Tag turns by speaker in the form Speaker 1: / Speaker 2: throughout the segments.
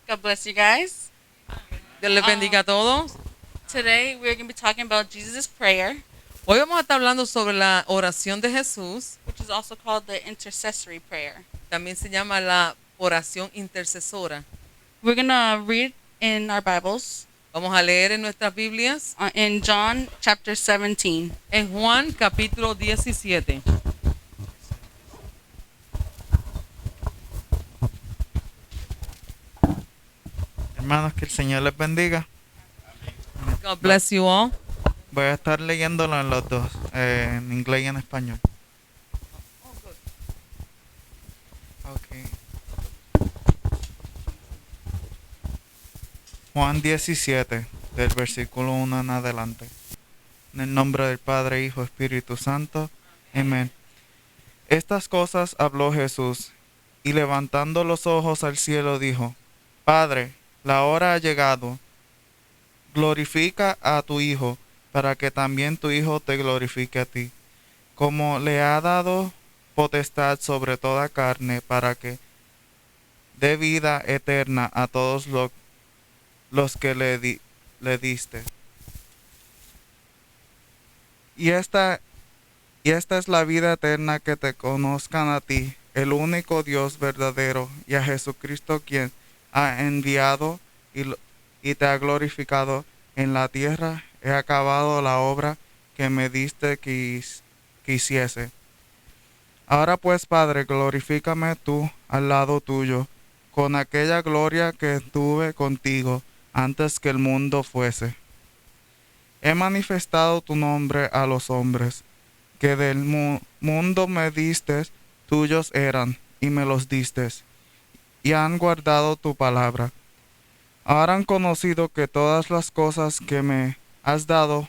Speaker 1: God bless you guys.
Speaker 2: Dios les bendiga a todos.
Speaker 1: Today we're going to be talking about Jesus' prayer,
Speaker 2: Hoy vamos a estar hablando sobre la oración de Jesús.
Speaker 1: which is also called the intercessory prayer.
Speaker 2: También se llama la oración intercesora.
Speaker 1: We're going to read in our Bibles
Speaker 2: Vamos a leer en nuestras Biblias
Speaker 1: in John chapter 17.
Speaker 2: en Juan capítulo 17.
Speaker 3: Hermanos, que el Señor les bendiga.
Speaker 2: God bless you all.
Speaker 3: Voy a estar leyéndolo en los dos, en inglés y en español. Okay. Juan 17, del versículo 1 en adelante. En el nombre del Padre, Hijo, Espíritu Santo. Amén. Estas cosas habló Jesús, y levantando los ojos al cielo dijo: Padre, la hora ha llegado. Glorifica a tu Hijo, para que también tu Hijo te glorifique a ti, como le ha dado potestad sobre toda carne, para que dé vida eterna a todos los que le diste. Y esta es la vida eterna, que te conozcan a ti, el único Dios verdadero, y a Jesucristo, quien ha enviado y te ha glorificado en la tierra. He acabado la obra que me diste que hiciese. Ahora pues, Padre, glorifícame tú al lado tuyo, con aquella gloria que tuve contigo antes que el mundo fuese. He manifestado tu nombre a los hombres, que del mundo me diste, tuyos eran, y me los diste, y han guardado tu palabra. Ahora han conocido que todas las cosas que me has dado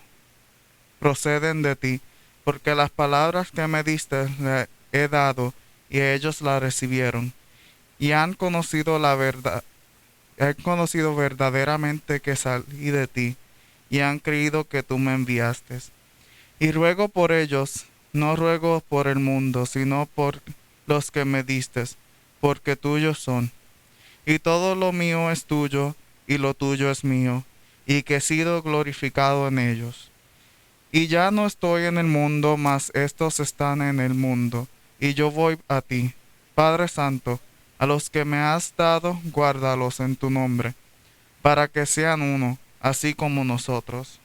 Speaker 3: proceden de ti, porque las palabras que me diste le he dado, y ellos la recibieron, y han conocido la verdad. He conocido verdaderamente que salí de ti, y han creído que tú me enviaste. Y ruego por ellos, no ruego por el mundo, sino por los que me diste, porque tuyos son. Y todo lo mío es tuyo, y lo tuyo es mío, y que he sido glorificado en ellos. Y ya no estoy en el mundo, mas estos están en el mundo, y yo voy a ti. Padre Santo, a los que me has dado, guárdalos en tu nombre, para que sean uno, así como nosotros.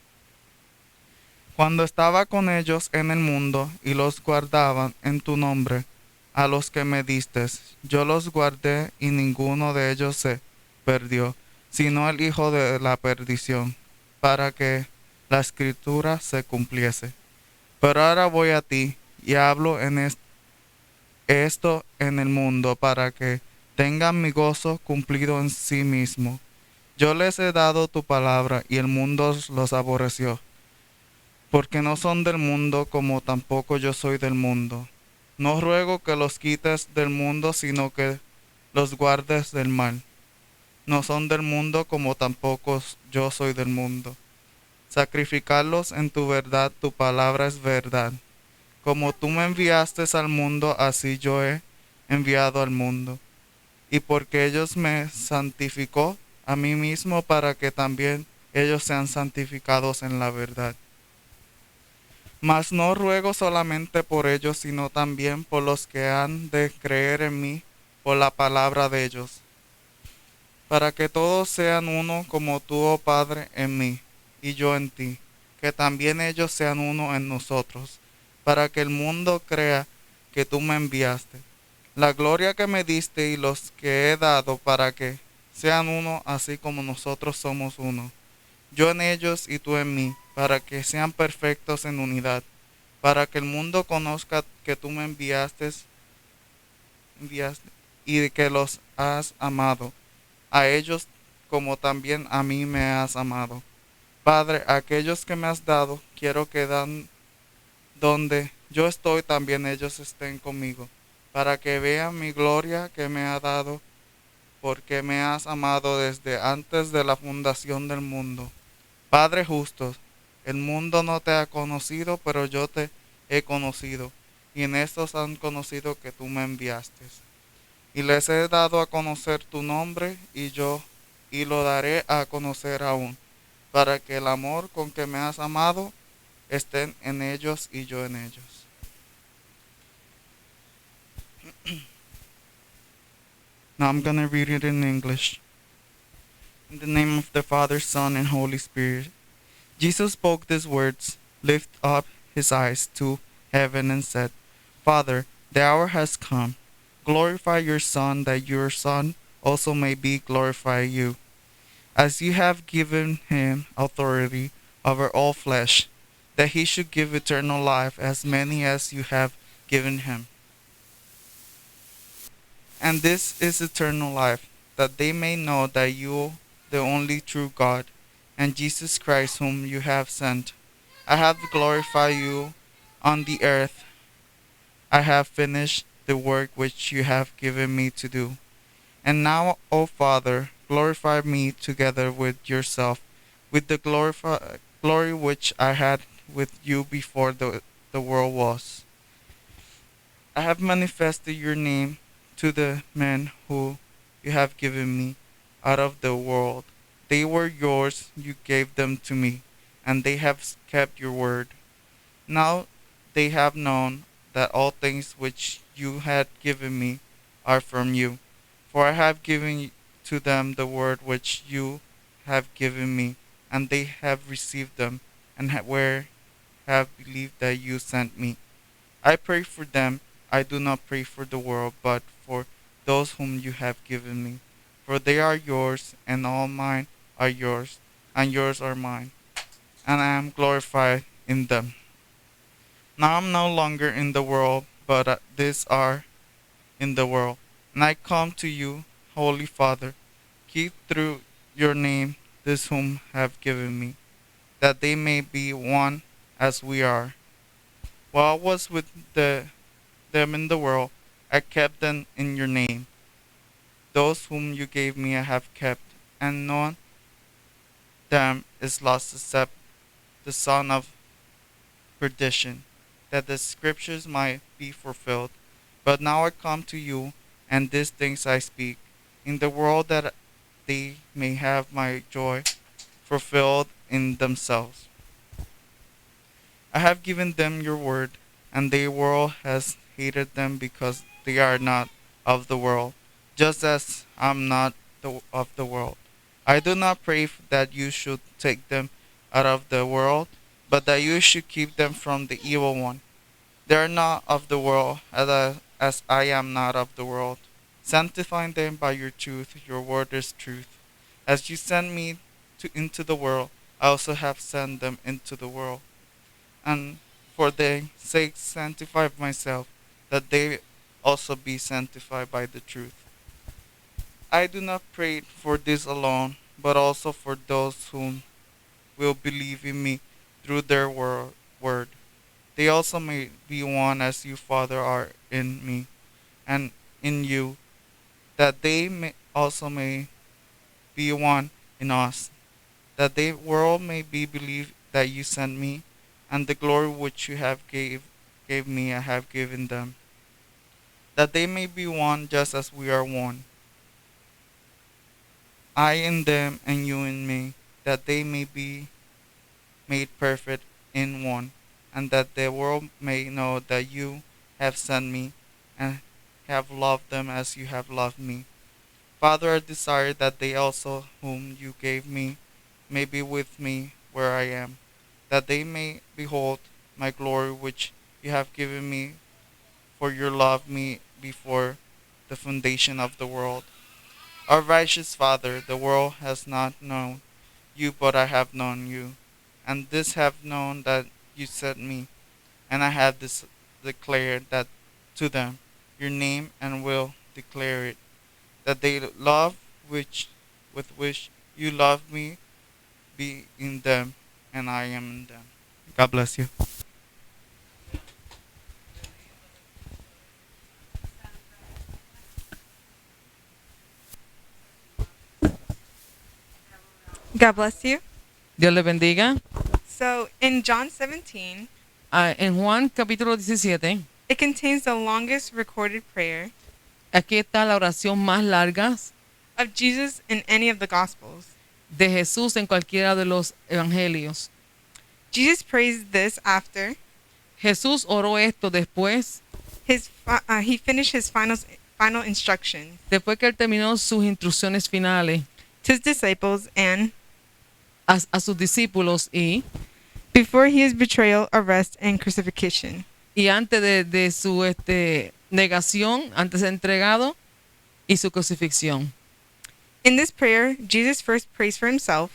Speaker 3: Cuando estaba con ellos en el mundo, y los guardaban en tu nombre, a los que me diste, yo los guardé, y ninguno de ellos se perdió, sino el hijo de la perdición, para que la escritura se cumpliese. Pero ahora voy a ti, y hablo en esto en el mundo, para que tengan mi gozo cumplido en sí mismo. Yo les he dado tu palabra, y el mundo los aborreció, porque no son del mundo, como tampoco yo soy del mundo. No ruego que los quites del mundo, sino que los guardes del mal. No son del mundo, como tampoco yo soy del mundo. Sacrificarlos en tu verdad, tu palabra es verdad. Como tú me enviaste al mundo, así yo he enviado al mundo. Y porque ellos me santificó a mí mismo, para que también ellos sean santificados en la verdad. Mas no ruego solamente por ellos, sino también por los que han de creer en mí por la palabra de ellos, para que todos sean uno, como tú, oh Padre, en mí, y yo en ti, que también ellos sean uno en nosotros, para que el mundo crea que tú me enviaste. La gloria que me diste y los que he dado, para que sean uno, así como nosotros somos uno. Yo en ellos y tú en mí, para que sean perfectos en unidad, para que el mundo conozca que tú me enviaste y que los has amado, a ellos como también a mí me has amado. Padre, aquellos que me has dado, quiero que donde yo estoy, también ellos estén conmigo, para que vean mi gloria que me ha dado, porque me has amado desde antes de la fundación del mundo. Padre justo, el mundo no te ha conocido, pero yo te he conocido, y en estos han conocido que tú me enviaste. Y les he dado a conocer tu nombre, y yo y lo daré a conocer aún, para que el amor con que me has amado esté en ellos y yo en ellos. Now I'm going to read it in English. In the name of the Father, Son, and Holy Spirit. Jesus spoke these words, lifted up his eyes to heaven, and said, Father, the hour has come. Glorify your Son, that your Son also may be glorify you, as you have given him authority over all flesh, that he should give eternal life as many as you have given him. And this is eternal life, that they may know that you, the only true God, and Jesus Christ whom you have sent. I have glorified you on the earth. I have finished the work which you have given me to do. And now, O Father, glorify me together with yourself, with the glory which I had with you before the world was. I have manifested your name to the men who you have given me out of the world. They were yours, you gave them to me, and they have kept your word. Now they have known that all things which you had given me are from you. For I have given to them the word which you have given me, and they have received them, and have believed that you sent me. I pray for them. I do not pray for the world, but for those whom you have given me. For they are yours, and all mine are yours, and yours are mine, and I am glorified in them. Now I am no longer in the world, but these are in the world. And I come to you, Holy Father, keep through your name this whom have given me, that they may be one as we are. While I was with them in the world, I kept them in your name. Those whom you gave me I have kept, and none them is lost except the son of perdition, that the scriptures might be fulfilled. But now I come to you, and these things I speak, in the world, that they may have my joy fulfilled in themselves. I have given them your word, and the world has hated them because they are not of the world, just as I am not of the world. I do not pray that you should take them out of the world, but that you should keep them from the evil one. They are not of the world, as I am not of the world. Sanctify them by your truth. Your word is truth. As you sent me into the world, I also have sent them into the world. And for their sake sanctify myself, that they also be sanctified by the truth. I do not pray for this alone, but also for those whom will believe in me through their word. They also may be one as you, Father, are in me, and in you, that they may be one in us, that the world may be believed that you sent me, and the glory which you have gave me I have given them, that they may be one just as we are one. I in them and you in me, that they may be made perfect in one, and that the world may know that you have sent me and have loved them as you have loved me. Father, I desire that they also whom you gave me may be with me where I am, that they may behold my glory which you have given me, for you loved me before the foundation of the world. Our righteous Father, the world has not known you, but I have known you, and this have known that you sent me, and I have declared that to them your name, and will declare it, that they love with which you loved me be in them, and I am in them. God bless you.
Speaker 4: God bless you.
Speaker 2: Dios le bendiga.
Speaker 4: So in John 17,
Speaker 2: En Juan capítulo 17,
Speaker 4: it contains the longest recorded prayer,
Speaker 2: aquí está la oración más larga
Speaker 4: of Jesus in any of the Gospels.
Speaker 2: de Jesús en cualquiera de los evangelios.
Speaker 4: Jesus prays this after
Speaker 2: Jesús oró esto después
Speaker 4: he finished his final instructions
Speaker 2: que él terminó sus instrucciones finales
Speaker 4: to his disciples and
Speaker 2: a sus discípulos
Speaker 4: before his betrayal, arrest, and crucifixion.
Speaker 2: y antes de su negación, antes de entregado y su crucifixión.
Speaker 4: In this prayer, Jesus first prays for himself,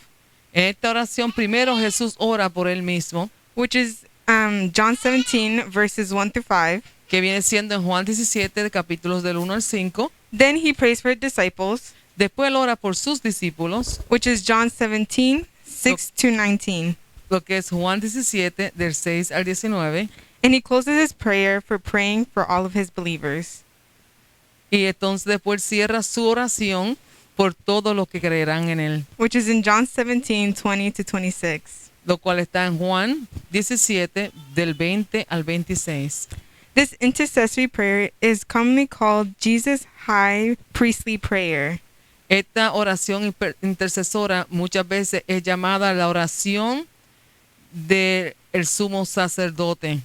Speaker 2: En esta oración primero Jesús ora por él mismo,
Speaker 4: which is John 17, verses 1 through 5.
Speaker 2: que viene siendo en Juan 17, de capítulos del 1 al 5.
Speaker 4: Then he prays for his disciples,
Speaker 2: Después él ora por sus discípulos,
Speaker 4: which is John 17, 6 to 19.
Speaker 2: lo que es Juan 17, del 6 al 19.
Speaker 4: And he closes his prayer for praying for all of his believers.
Speaker 2: Y entonces después cierra su oración por todos los que creerán en él,
Speaker 4: Which is in John 17, 20 to 26.
Speaker 2: lo cual está en Juan 17, del 20 al 26.
Speaker 4: This intercessory prayer is commonly called Jesus' high priestly prayer.
Speaker 2: Esta oración intercesora muchas veces es llamada la oración del sumo sacerdote.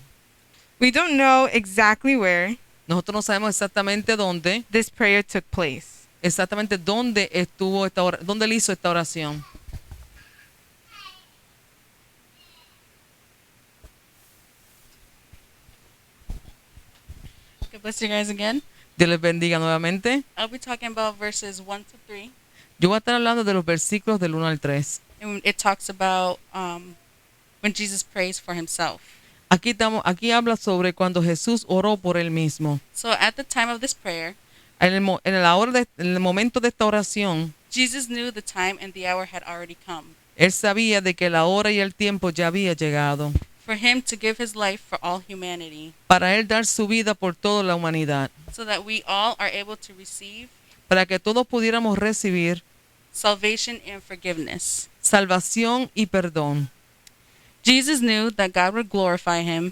Speaker 4: We don't know exactly where
Speaker 2: Nosotros no sabemos exactamente dónde,
Speaker 4: this prayer took place.
Speaker 2: exactamente dónde estuvo dónde él hizo esta oración.
Speaker 1: God bless you guys again.
Speaker 2: Dios les bendiga nuevamente.
Speaker 1: I'll be talking about verses 1 to 3.
Speaker 2: Yo voy a estar hablando de los versículos del 1 al 3.
Speaker 1: And it talks about when Jesus prays for himself.
Speaker 2: Aquí habla sobre cuando Jesús oró por él mismo.
Speaker 1: So at the time of this prayer,
Speaker 2: En el momento de esta oración,
Speaker 1: Jesus knew the time and the hour had already come
Speaker 2: él sabía de que la hora y el tiempo ya había llegado
Speaker 1: for him to give his life for all humanity,
Speaker 2: para él dar su vida por toda la humanidad,
Speaker 1: so that we all are able to receive
Speaker 2: para que todos pudiéramos recibir
Speaker 1: salvation and forgiveness.
Speaker 2: salvación y perdón.
Speaker 1: Jesus knew that God would glorify him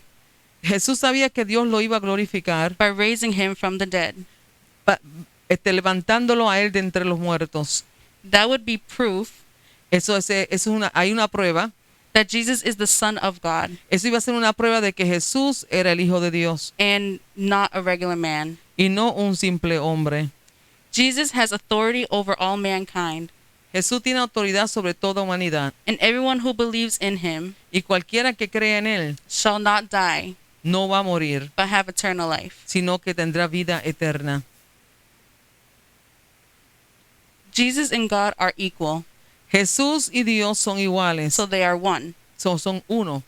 Speaker 2: Jesús sabía que Dios lo iba a glorificar,
Speaker 1: by raising him from the dead.
Speaker 2: levantándolo a él de entre los muertos.
Speaker 1: That would be proof
Speaker 2: Hay una prueba.
Speaker 1: that Jesus is the Son of God
Speaker 2: Eso iba a ser una prueba de que Jesús era el Hijo de Dios
Speaker 1: and not a regular man.
Speaker 2: y no un simple hombre.
Speaker 1: Jesus has authority over all mankind,
Speaker 2: Jesús tiene autoridad sobre toda humanidad
Speaker 1: and everyone who believes in him
Speaker 2: y cualquiera que crea en él
Speaker 1: shall not die,
Speaker 2: no va a morir,
Speaker 1: but have eternal life.
Speaker 2: sino que tendrá vida eterna.
Speaker 1: Jesus and God are equal,
Speaker 2: Jesús y Dios son iguales,
Speaker 1: so they are one.
Speaker 2: son uno.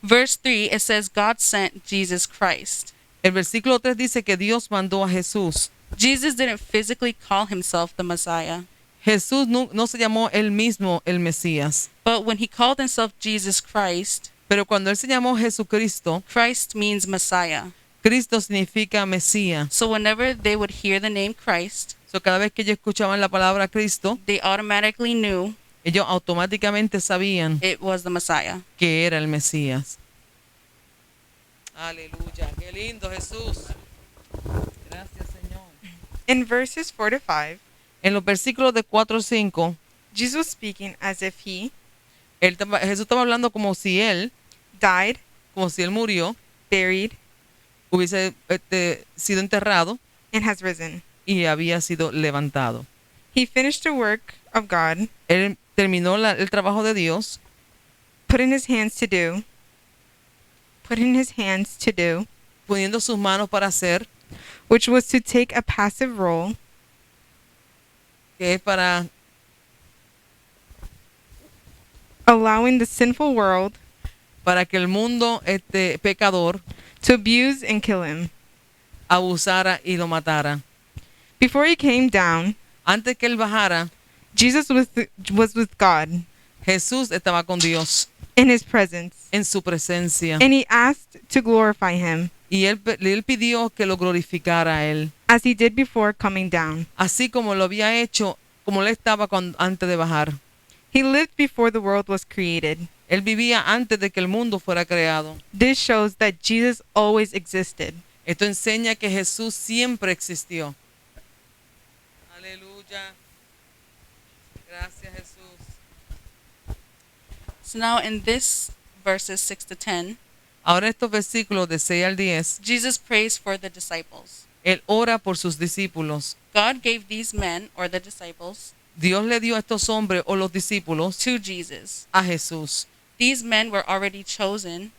Speaker 1: Verse 3, it says God sent Jesus Christ.
Speaker 2: El versículo 3 dice que Dios mandó a Jesús.
Speaker 1: Jesus didn't physically call himself the Messiah,
Speaker 2: Jesús no se llamó él mismo el Mesías,
Speaker 1: but when he called himself Jesus Christ,
Speaker 2: pero cuando él se llamó Jesucristo,
Speaker 1: Christ means Messiah.
Speaker 2: Cristo significa Mesías.
Speaker 1: So whenever they would hear the name Christ,
Speaker 2: Cada vez que ellos escuchaban la palabra Cristo,
Speaker 1: they automatically knew
Speaker 2: ellos automáticamente sabían
Speaker 1: it was the Messiah.
Speaker 2: que era el Mesías. Aleluya, qué lindo Jesús. Gracias, Señor.
Speaker 4: In verses 4 to 5,
Speaker 2: En los versículos de 4 o 5,
Speaker 4: Jesus was speaking as if he
Speaker 2: Jesús estaba hablando como si él murió,
Speaker 4: buried,
Speaker 2: hubiese sido enterrado
Speaker 4: and has risen.
Speaker 2: y había sido levantado.
Speaker 4: He finished the work of God,
Speaker 2: Él terminó el trabajo de Dios,
Speaker 4: put in his hands to do,
Speaker 2: poniendo sus manos para hacer,
Speaker 4: which was to take a passive role
Speaker 2: que es para
Speaker 4: allowing the sinful world
Speaker 2: que el mundo pecador
Speaker 4: to abuse and kill him.
Speaker 2: abusara y lo matara.
Speaker 4: Before he came down,
Speaker 2: Antes que él bajara,
Speaker 4: Jesus was with God
Speaker 2: Jesús estaba con Dios
Speaker 4: in his presence,
Speaker 2: en su presencia.
Speaker 4: and he asked to glorify him
Speaker 2: Y él pidió que lo glorificara a él,
Speaker 4: as he did before coming down.
Speaker 2: así como lo había hecho, como él estaba antes de bajar.
Speaker 4: He lived before the world was created.
Speaker 2: Él vivía antes de que el mundo fuera creado.
Speaker 4: This shows that Jesus always existed.
Speaker 2: Esto enseña que Jesús siempre existió. Aleluya. Gracias, Jesús.
Speaker 1: So now in this verses 6 to 10,
Speaker 2: Ahora estos versículos de 6 al 10,
Speaker 1: Jesus prays for the disciples.
Speaker 2: Él ora por sus discípulos.
Speaker 1: God gave these men, or the disciples,
Speaker 2: Dios le dio a estos hombres o los discípulos
Speaker 1: to Jesus.
Speaker 2: a Jesús.
Speaker 1: These men were already chosen,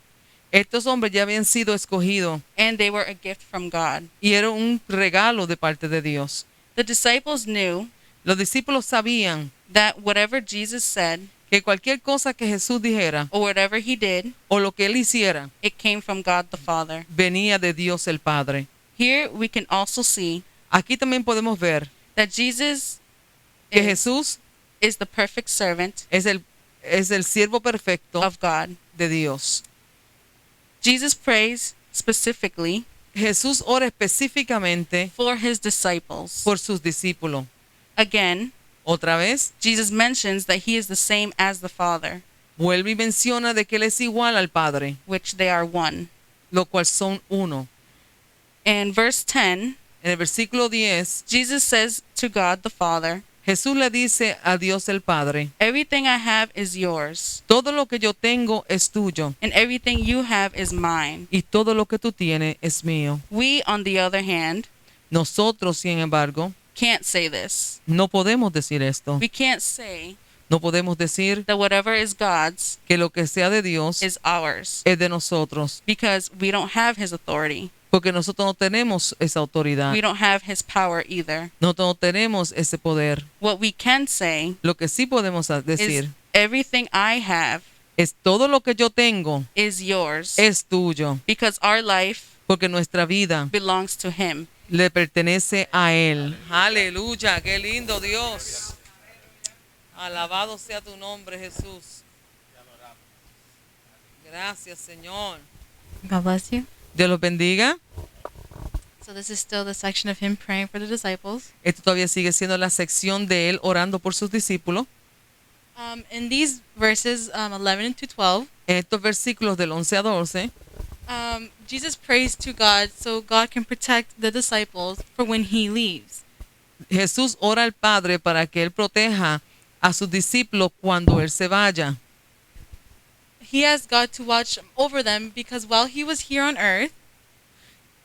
Speaker 2: Estos hombres ya habían sido escogidos
Speaker 1: and they were a gift from God.
Speaker 2: y era un regalo de parte de Dios.
Speaker 1: The disciples knew
Speaker 2: Los discípulos sabían
Speaker 1: that whatever Jesus said
Speaker 2: que cualquier cosa que Jesús dijera
Speaker 1: or whatever he did,
Speaker 2: o lo que él hiciera
Speaker 1: it came from God the Father.
Speaker 2: venía de Dios el Padre.
Speaker 1: Here we can also see
Speaker 2: Aquí también podemos ver
Speaker 1: that Jesus
Speaker 2: que
Speaker 1: is,
Speaker 2: Jesús
Speaker 1: is the perfect servant
Speaker 2: es el siervo perfecto
Speaker 1: of God.
Speaker 2: de Dios.
Speaker 1: Jesus prays specifically
Speaker 2: Jesús ora específicamente
Speaker 1: for his disciples.
Speaker 2: por sus discípulos.
Speaker 1: Again,
Speaker 2: Otra vez,
Speaker 1: Jesus mentions that he is the same as the Father,
Speaker 2: vuelve y menciona de que él es igual al Padre,
Speaker 1: which they are one.
Speaker 2: lo cual son uno.
Speaker 1: In verse 10,
Speaker 2: En el versículo 10,
Speaker 1: Jesus says to God the Father,
Speaker 2: Jesús le dice a Dios el Padre,
Speaker 1: "Everything I have is yours,
Speaker 2: todo lo que yo tengo es tuyo
Speaker 1: and everything you have is mine."
Speaker 2: y todo lo que tú tienes es mío.
Speaker 1: We, on the other hand,
Speaker 2: Nosotros, sin embargo,
Speaker 1: can't say this.
Speaker 2: no podemos decir esto.
Speaker 1: We can't say
Speaker 2: No podemos decir
Speaker 1: that whatever is God's
Speaker 2: que lo que sea de Dios
Speaker 1: is ours,
Speaker 2: es de nosotros,
Speaker 1: because we don't have his authority.
Speaker 2: porque nosotros no tenemos esa autoridad.
Speaker 1: We don't have his power either.
Speaker 2: Nosotros no tenemos ese poder.
Speaker 1: What we can say
Speaker 2: Lo que sí podemos
Speaker 1: is
Speaker 2: decir
Speaker 1: everything I have
Speaker 2: es todo lo que yo tengo
Speaker 1: is yours,
Speaker 2: es tuyo,
Speaker 1: because our life
Speaker 2: porque nuestra vida
Speaker 1: belongs to him.
Speaker 2: le pertenece a Él. Aleluya, qué lindo Dios. Alabado sea tu nombre, Jesús. Gracias, Señor.
Speaker 5: God bless you.
Speaker 2: Dios los bendiga.
Speaker 5: So this is still the section of him praying for the disciples.
Speaker 2: Esto todavía sigue siendo la sección de Él orando por sus discípulos.
Speaker 5: In these verses 11 to 12,
Speaker 2: En estos versículos del 11 a 12,
Speaker 5: Jesus prays to God so God can protect the disciples for when he leaves.
Speaker 2: Jesús ora al Padre para que Él proteja a sus discípulos cuando Él se vaya.
Speaker 5: He asked God to watch over them because while he was here on earth,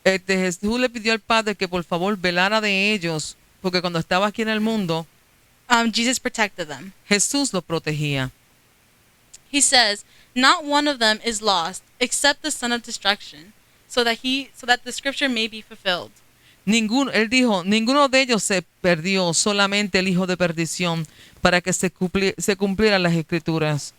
Speaker 2: Jesús le pidió al Padre que por favor velara de ellos, porque cuando estaba aquí en el mundo,
Speaker 5: Jesus protected them.
Speaker 2: Jesús los protegía.
Speaker 5: He says, "Not one of them is lost except the son of destruction, so that the scripture may be fulfilled."
Speaker 2: Él dijo, ninguno de ellos se perdió, solamente el hijo de perdición, para que se cumplieran las escrituras.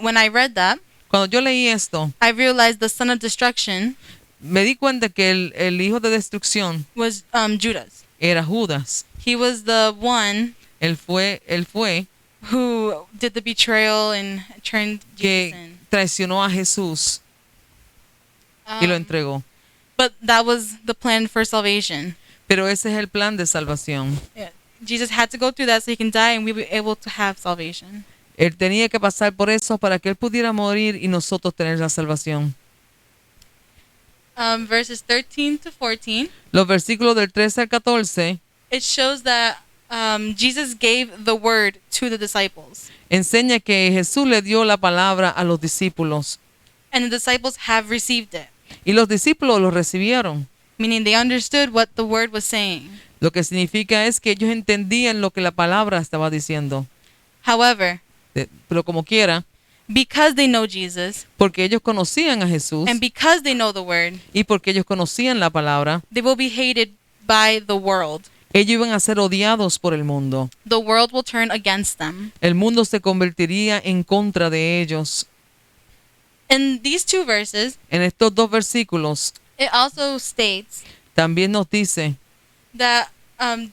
Speaker 5: When I read that,
Speaker 2: Cuando yo leí esto,
Speaker 5: I realized the son of destruction
Speaker 2: me di cuenta que el hijo de destrucción
Speaker 5: was Judas.
Speaker 2: era Judas.
Speaker 5: He was the one
Speaker 2: Él fue
Speaker 5: who did the betrayal and turned Jesus
Speaker 2: que
Speaker 5: in.
Speaker 2: traicionó a Jesús y lo
Speaker 5: Um,
Speaker 2: entregó.
Speaker 5: But that was the plan for salvation.
Speaker 2: Pero ese es el plan de salvación.
Speaker 5: Jesus had to go through that so he can die and we be able to have salvation.
Speaker 2: Él tenía que pasar por eso para que él pudiera morir y nosotros tener la salvación.
Speaker 5: Verses 13 to 14,
Speaker 2: Los versículos del 13 al 14
Speaker 5: it shows that Jesus gave the word to the disciples.
Speaker 2: enseña que Jesús le dio la palabra a los discípulos
Speaker 5: And the disciples have received it,
Speaker 2: y los discípulos lo recibieron.
Speaker 5: meaning they understood what the word was saying.
Speaker 2: Lo que significa es que ellos entendían lo que la palabra estaba diciendo.
Speaker 5: However,
Speaker 2: Pero como quiera,
Speaker 5: because they know Jesus
Speaker 2: porque ellos conocían a Jesús
Speaker 5: and because they know the word,
Speaker 2: y porque ellos conocían la palabra,
Speaker 5: they will be hated by the world.
Speaker 2: ellos iban a ser odiados por el mundo.
Speaker 5: The world will turn against them.
Speaker 2: El mundo se convertiría en contra de ellos.
Speaker 5: In these two verses,
Speaker 2: En estos dos versículos
Speaker 5: it also states
Speaker 2: también nos dice
Speaker 5: that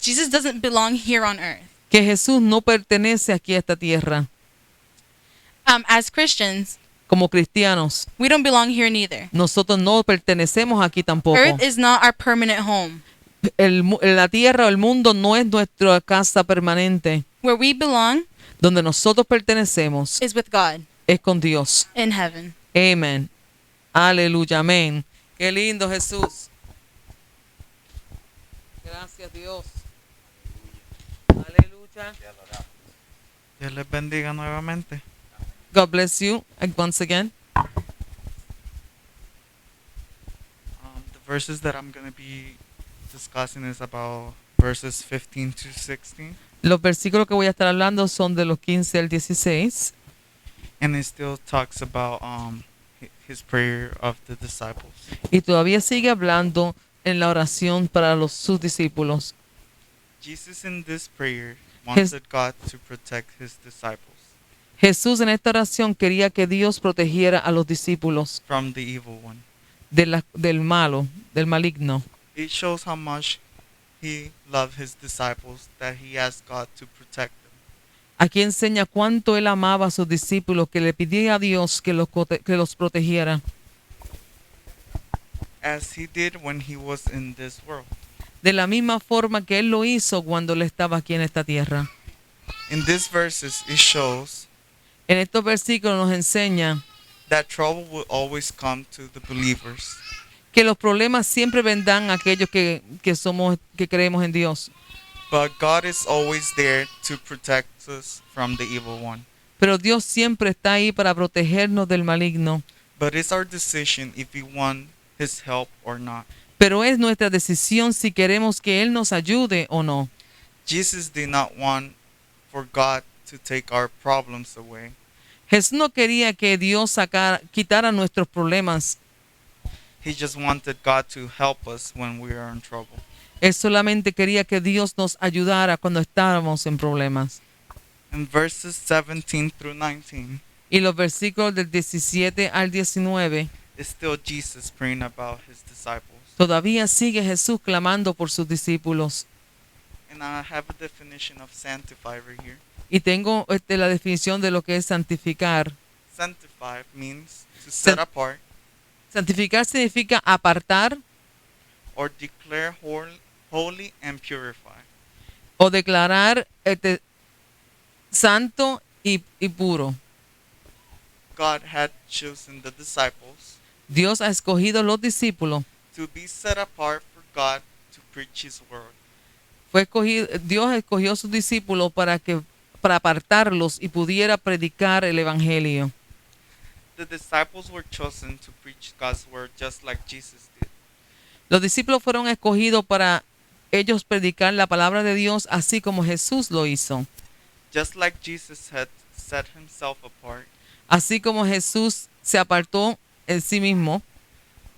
Speaker 5: Jesus doesn't belong here on earth.
Speaker 2: que Jesús no pertenece aquí a esta tierra.
Speaker 5: As Christians,
Speaker 2: Como cristianos,
Speaker 5: we don't belong here neither.
Speaker 2: nosotros no pertenecemos aquí tampoco.
Speaker 5: Earth is not our permanent home.
Speaker 2: La tierra o el mundo no es nuestra casa permanente.
Speaker 5: Where we belong
Speaker 2: Donde nosotros pertenecemos
Speaker 5: is with God
Speaker 2: es con Dios.
Speaker 5: in heaven.
Speaker 2: Amén. Aleluya, amén. Qué lindo Jesús. Gracias Dios. Aleluya.
Speaker 3: Dios les bendiga nuevamente.
Speaker 2: God bless you once again.
Speaker 3: The verses that I'm going to be discussing is about verses 15 to 16.
Speaker 2: Los versículos que voy a estar hablando son de los 15 al 16.
Speaker 3: And it still talks about his prayer of the disciples.
Speaker 2: Y todavía sigue hablando en la oración para sus discípulos.
Speaker 3: Jesus in this prayer wanted God to protect his disciples
Speaker 2: Jesús en esta oración quería que Dios protegiera a los discípulos
Speaker 3: from the evil one.
Speaker 2: del malo, del maligno.
Speaker 3: It shows how much he loved his disciples that he asked God to protect them.
Speaker 2: Aquí enseña cuánto él amaba a sus discípulos, que le pedía a Dios que los protegiera,
Speaker 3: As he did when he was in this world.
Speaker 2: de la misma forma que él lo hizo cuando él estaba aquí en esta tierra.
Speaker 3: In these verses, it shows
Speaker 2: En estos versículos nos enseña
Speaker 3: that trouble will always come to the believers,
Speaker 2: que los problemas siempre vendrán a aquellos que creemos en Dios.
Speaker 3: but God is always there to protect us from the evil one.
Speaker 2: Pero Dios siempre está ahí para protegernos del maligno.
Speaker 3: But it's our decision if we want his help or not.
Speaker 2: Pero es nuestra decisión si queremos que Él nos ayude o no.
Speaker 3: Jesus did not want for God to take our problems away.
Speaker 2: Jesús no quería que Dios quitara nuestros problemas.
Speaker 3: He just wanted God to help us when we are in trouble.
Speaker 2: Él solamente quería que Dios nos ayudara cuando estábamos en problemas.
Speaker 3: In verses 17 through 19,
Speaker 2: Y los versículos del 17 al 19,
Speaker 3: it's still Jesus praying about his disciples.
Speaker 2: todavía sigue Jesús clamando por sus discípulos.
Speaker 3: And I have a definition of sanctify right here.
Speaker 2: Y tengo la definición de lo que es santificar.
Speaker 3: Sanctify means to set
Speaker 2: San-
Speaker 3: apart
Speaker 2: Santificar significa apartar
Speaker 3: or declare holy and purify.
Speaker 2: o declarar santo y puro.
Speaker 3: God had chosen the disciples
Speaker 2: Dios ha escogido los discípulos.
Speaker 3: to be set apart for God to preach his word.
Speaker 2: Dios escogió a sus discípulos para apartarlos y pudiera predicar el evangelio.
Speaker 3: The disciples were chosen to preach God's word just like Jesus did.
Speaker 2: Los discípulos fueron escogidos para ellos predicar la palabra de Dios así como Jesús lo hizo.
Speaker 3: Just like Jesus had set himself apart,
Speaker 2: Así como Jesús se apartó en sí mismo,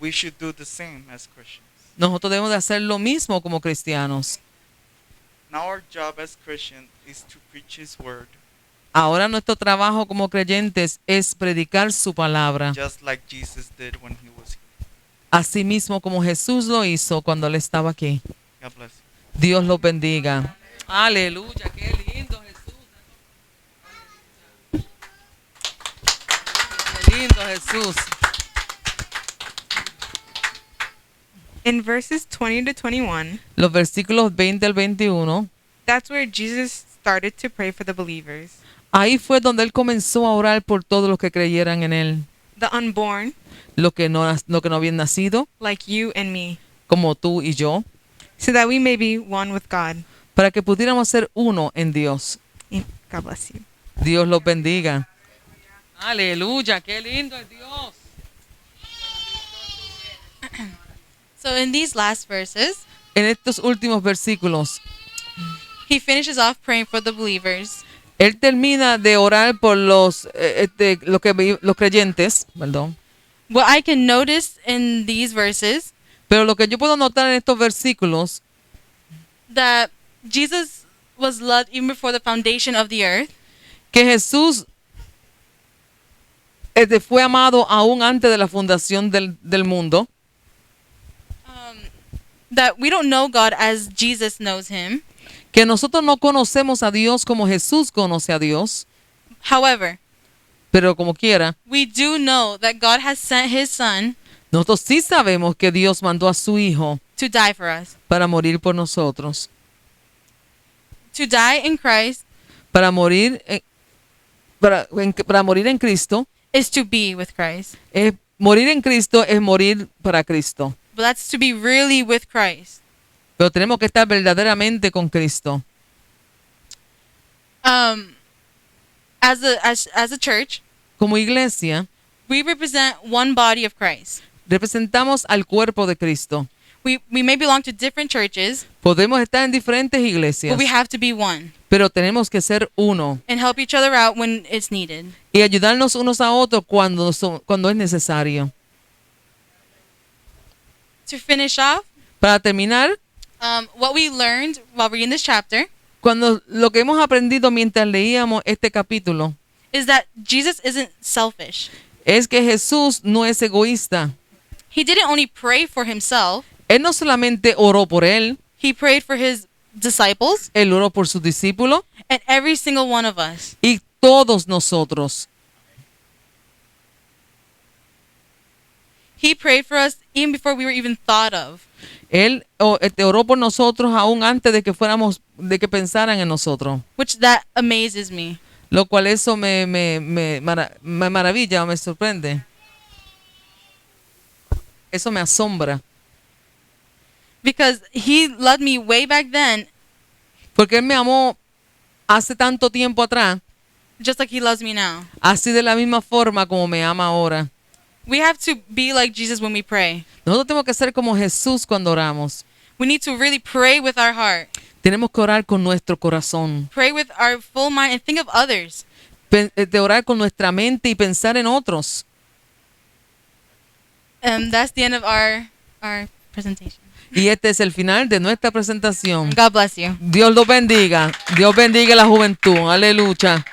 Speaker 3: we should do the same as Christians.
Speaker 2: nosotros debemos de hacer lo mismo como cristianos.
Speaker 3: Now our job as Christians is to preach his word
Speaker 2: Ahora nuestro trabajo como creyentes es predicar su palabra,
Speaker 3: just like Jesus did when he was here.
Speaker 2: así mismo como Jesús lo hizo cuando él estaba aquí.
Speaker 3: God bless you.
Speaker 2: Dios los bendiga. Aleluya, qué lindo Jesús. Qué lindo Jesús.
Speaker 4: In verses 20 to 21,
Speaker 2: Los versículos 20 al 21,
Speaker 4: that's where Jesus started to pray for the believers,
Speaker 2: ahí fue donde él comenzó a orar por todos los que creyeran en él,
Speaker 4: the unborn,
Speaker 2: los que no habían nacido,
Speaker 4: like you and me,
Speaker 2: como tú y yo,
Speaker 4: so that we may be one with God.
Speaker 2: para que pudiéramos ser uno en Dios.
Speaker 4: God bless you.
Speaker 2: Dios los bendiga. Aleluya, qué lindo es Dios.
Speaker 5: So in these last verses,
Speaker 2: En estos últimos versículos,
Speaker 5: he finishes off praying for the believers.
Speaker 2: él termina de orar por los creyentes, perdón.
Speaker 5: What I can notice in these verses,
Speaker 2: Pero lo que yo puedo notar en estos versículos,
Speaker 5: that Jesus was loved even before the foundation of the earth.
Speaker 2: que Jesús fue amado aún antes de la fundación del mundo,
Speaker 5: That we don't know God as Jesus knows him.
Speaker 2: que nosotros no conocemos a Dios como Jesús conoce a Dios,
Speaker 5: However,
Speaker 2: pero como quiera,
Speaker 5: we do know that God has sent his son
Speaker 2: nosotros sí sabemos que Dios mandó a su Hijo
Speaker 5: to die for us.
Speaker 2: para morir por nosotros,
Speaker 5: To die in Christ
Speaker 2: para morir en Cristo.
Speaker 5: is to be with Christ.
Speaker 2: Morir en Cristo es morir para Cristo.
Speaker 5: But that's to be really with Christ.
Speaker 2: Pero tenemos que estar verdaderamente con Cristo.
Speaker 5: as a church,
Speaker 2: como iglesia,
Speaker 5: we represent one body of Christ.
Speaker 2: representamos al cuerpo de Cristo.
Speaker 5: We may belong to different churches,
Speaker 2: Podemos estar en diferentes iglesias,
Speaker 5: but we have to be one
Speaker 2: pero tenemos que ser uno
Speaker 5: and help each other out when it's needed.
Speaker 2: y ayudarnos unos a otros cuando es necesario.
Speaker 5: To finish off,
Speaker 2: Para terminar,
Speaker 5: what we learned while reading this chapter
Speaker 2: cuando lo que hemos aprendido mientras leíamos este capítulo
Speaker 5: is that Jesus isn't selfish.
Speaker 2: es que Jesús no es egoísta.
Speaker 5: He didn't only pray for himself,
Speaker 2: Él no solamente oró por él,
Speaker 5: he prayed for his disciples
Speaker 2: él oró por sus discípulos
Speaker 5: and every single one of us.
Speaker 2: y todos nosotros.
Speaker 5: He prayed for us even before we were even thought of.
Speaker 2: Él oró por nosotros aún antes de que pensaran en nosotros.
Speaker 5: Which that amazes me.
Speaker 2: Lo cual eso me maravilla, me sorprende. Eso me asombra.
Speaker 5: Because he loved me way back then,
Speaker 2: Porque Él me amó hace tanto tiempo atrás,
Speaker 5: just like he loves me now.
Speaker 2: así de la misma forma como me ama ahora.
Speaker 5: We have to be like Jesus when we pray.
Speaker 2: Nosotros tenemos que ser como Jesús cuando oramos.
Speaker 5: We need to really pray with our heart,
Speaker 2: Tenemos que orar con nuestro corazón.
Speaker 5: pray with our full mind, and think of others.
Speaker 2: De orar con nuestra mente y pensar en otros.
Speaker 5: That's the end of our presentation.
Speaker 2: Y este es el final de nuestra presentación.
Speaker 5: God bless you.
Speaker 2: Dios los bendiga. Dios bendiga a la juventud. Aleluya.